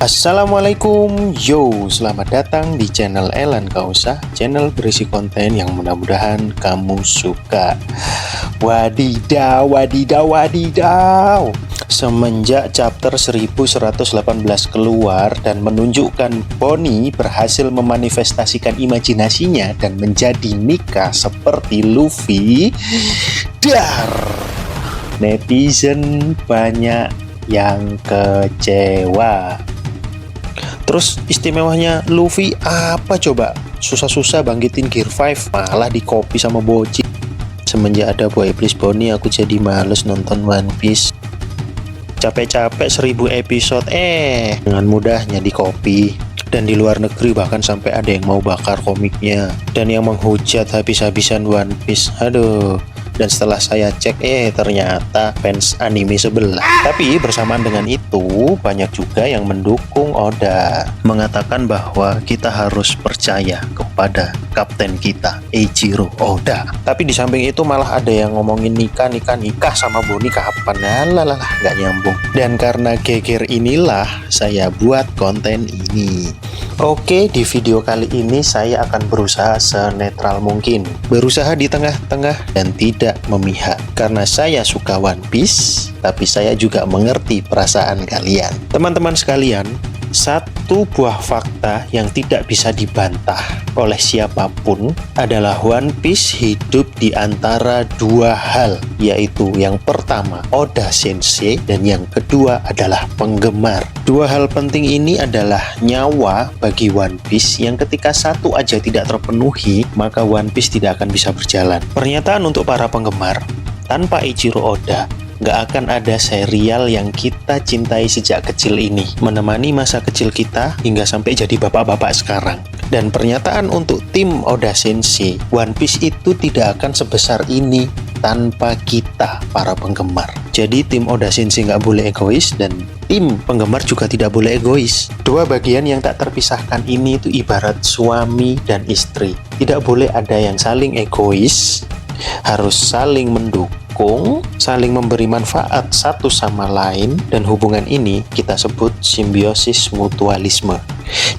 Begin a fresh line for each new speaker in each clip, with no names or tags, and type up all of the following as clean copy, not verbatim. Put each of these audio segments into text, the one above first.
Assalamualaikum, selamat datang di channel Elan Kausa, channel berisi konten yang mudah-mudahan kamu suka. Wadidaw, wadidaw, wadidaw. Semenjak chapter 1118 keluar dan menunjukkan Bonnie berhasil memanifestasikan imajinasinya dan menjadi Nika seperti Luffy, netizen banyak yang kecewa. Terus istimewanya Luffy apa coba? Susah-susah bangkitin Gear 5 malah di copy sama bocil. Semenjak ada Boy Please Bonnie aku jadi males nonton One Piece. Capek-capek 1000 episode dengan mudahnya di copy. Dan di luar negeri bahkan sampai ada yang mau bakar komiknya dan yang menghujat habis-habisan One Piece. Aduh. Dan setelah saya cek ternyata fans anime sebelah. Tapi bersamaan dengan itu banyak juga yang mendukung Oda, mengatakan bahwa kita harus percaya kepada kapten kita Eiichiro Oda. Tapi di samping itu malah ada yang ngomongin nikah sama Bonnie kapan. Alah, nggak nyambung. Dan karena geger inilah saya buat konten ini. Oke, di video kali ini saya akan berusaha senetral mungkin, berusaha di tengah-tengah dan tidak memihak. Karena saya suka One Piece, tapi saya juga mengerti perasaan kalian. Teman-teman sekalian, satu buah fakta yang tidak bisa dibantah oleh siapapun adalah One Piece hidup di antara dua hal, yaitu yang pertama Oda Sensei dan yang kedua adalah penggemar. Dua hal penting ini adalah nyawa bagi One Piece yang ketika satu aja tidak terpenuhi, maka One Piece tidak akan bisa berjalan. Pernyataan untuk para penggemar, tanpa Eiichiro Oda, nggak akan ada serial yang kita cintai sejak kecil ini, menemani masa kecil kita hingga sampai jadi bapak-bapak sekarang. Dan pernyataan untuk tim Oda Sensei, One Piece itu tidak akan sebesar ini tanpa kita, para penggemar. Jadi tim Oda Sensei nggak boleh egois dan tim penggemar juga tidak boleh egois. Dua bagian yang tak terpisahkan ini itu ibarat suami dan istri. Tidak boleh ada yang saling egois, harus saling mendukung, saling memberi manfaat satu sama lain, dan hubungan ini kita sebut simbiosis mutualisme.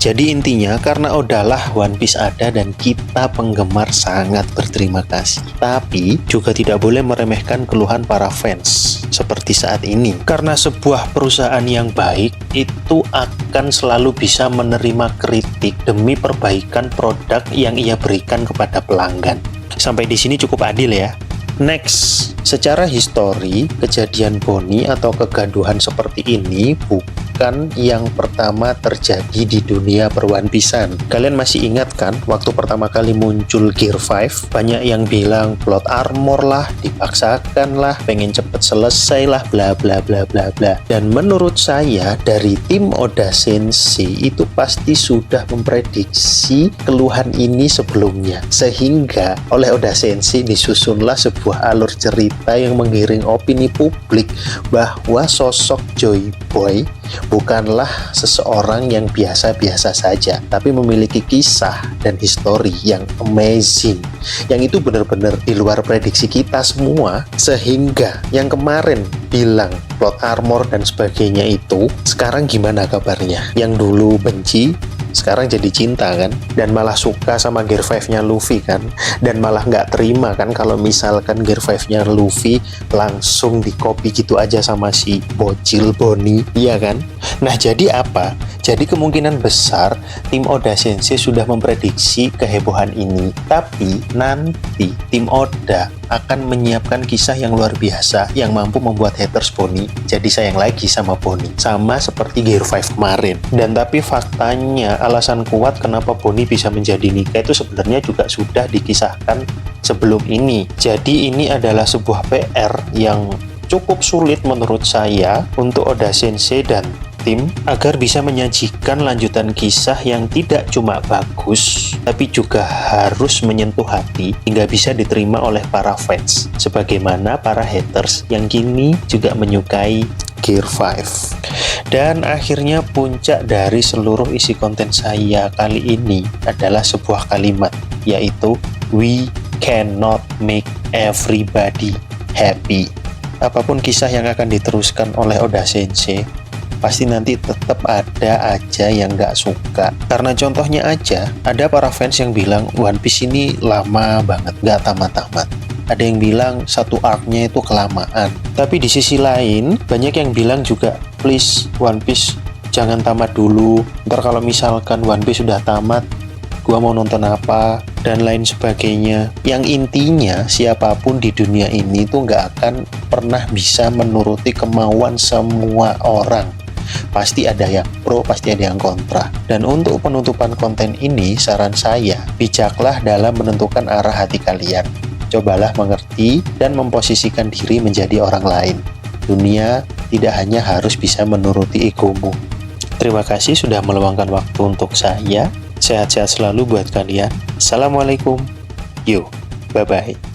Jadi intinya karena Odalah One Piece ada dan kita penggemar sangat berterima kasih. Tapi juga tidak boleh meremehkan keluhan para fans seperti saat ini. Karena sebuah perusahaan yang baik itu akan selalu bisa menerima kritik demi perbaikan produk yang ia berikan kepada pelanggan. Sampai di sini cukup adil ya. Next, secara histori, kejadian Bonnie atau kegaduhan seperti ini bukan yang pertama terjadi di dunia per-One Piece-an. Kalian masih ingat kan, waktu pertama kali muncul Gear 5, banyak yang bilang plot armor lah, dipaksakan lah, pengen cepet selesai lah, bla bla bla bla bla. Dan menurut saya, dari tim Oda Sensei itu pasti sudah memprediksi keluhan ini sebelumnya. Sehingga oleh Oda Sensei disusunlah sebuah alur cerita yang menggiring opini publik bahwa sosok Joy Boy bukanlah seseorang yang biasa-biasa saja, tapi memiliki kisah dan histori yang amazing, yang itu benar-benar di luar prediksi kita semua. Sehingga yang kemarin bilang plot armor dan sebagainya itu sekarang gimana kabarnya? Yang dulu benci sekarang jadi cinta kan, dan malah suka sama Gear 5-nya Luffy kan, dan malah nggak terima kan kalau misalkan Gear 5-nya Luffy langsung di copy gitu aja sama si bocil Bonnie, iya kan? Nah jadi apa? Jadi kemungkinan besar tim Oda Sensei sudah memprediksi kehebohan ini, tapi nanti tim Oda akan menyiapkan kisah yang luar biasa yang mampu membuat haters Bonnie jadi sayang lagi sama Bonnie, sama seperti Gear 5 kemarin. Dan tapi faktanya alasan kuat kenapa Bonnie bisa menjadi Nika itu sebenarnya juga sudah dikisahkan sebelum ini. Jadi ini adalah sebuah PR yang cukup sulit menurut saya untuk Oda Sensei dan tim agar bisa menyajikan lanjutan kisah yang tidak cuma bagus tapi juga harus menyentuh hati hingga bisa diterima oleh para fans sebagaimana para haters yang kini juga menyukai Gear 5. Dan akhirnya puncak dari seluruh isi konten saya kali ini adalah sebuah kalimat, yaitu we cannot make everybody happy. Apapun kisah yang akan diteruskan oleh Oda Sensei, pasti nanti tetap ada aja yang nggak suka. Karena contohnya aja, ada para fans yang bilang One Piece ini lama banget, nggak tamat-tamat. Ada yang bilang satu arc-nya itu kelamaan. Tapi di sisi lain, banyak yang bilang juga, please One Piece jangan tamat dulu. Ntar kalau misalkan One Piece sudah tamat, gua mau nonton apa, dan lain sebagainya. Yang intinya, siapapun di dunia ini tuh nggak akan pernah bisa menuruti kemauan semua orang. Pasti ada yang pro, pasti ada yang kontra. Dan untuk penutupan konten ini, saran saya, bijaklah dalam menentukan arah hati kalian. Cobalah mengerti dan memposisikan diri menjadi orang lain. Dunia tidak hanya harus bisa menuruti egomu. Terima kasih sudah meluangkan waktu untuk saya. Sehat-sehat selalu buat kalian. Assalamualaikum. Yuk, bye-bye.